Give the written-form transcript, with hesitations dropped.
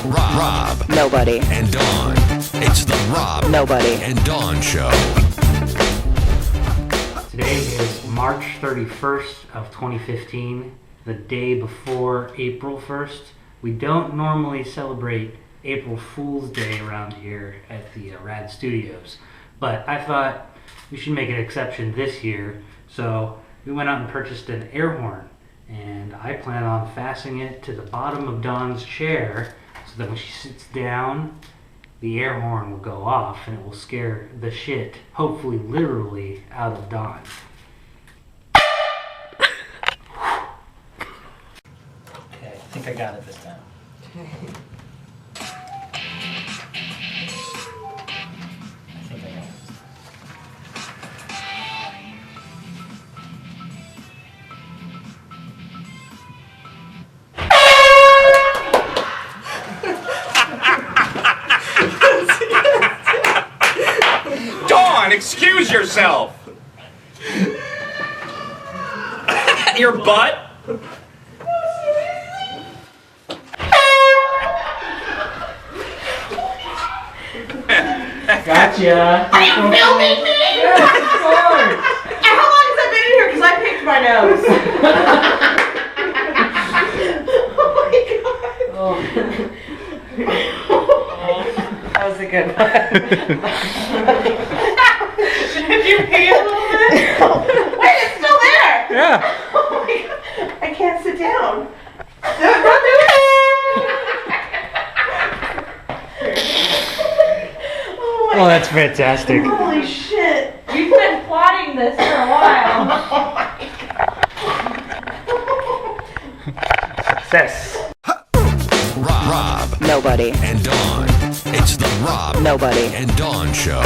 Rob, Nobody. and Dawn. It's the Rob, Nobody. and Dawn Show. Today is March 31st of 2015, the day before April 1st. We don't normally celebrate April Fool's Day around here at the Rad Studios, but I thought we should make an exception this year, so we went out and purchased an air horn, and I plan on fastening it to the bottom of Dawn's chair so that when she sits down, the air horn will go off and it will scare the shit, hopefully literally, out of Dawn. Okay, I think I got it this time. I think I got it. Dawn, excuse yourself! Your butt? Gotcha! Are you filming me? Yes, of course! And how long has I been in here? Because I picked my nose. Oh my god. That was a good one. Did you pee a little bit? Wait, it's still there! Yeah! Oh my god. I can't sit down. Don't do it! Oh, that's fantastic. Holy shit. You've been plotting this for a while. Success. Rob, Nobody. and Dawn. It's the Rob, Nobody. and Dawn Show.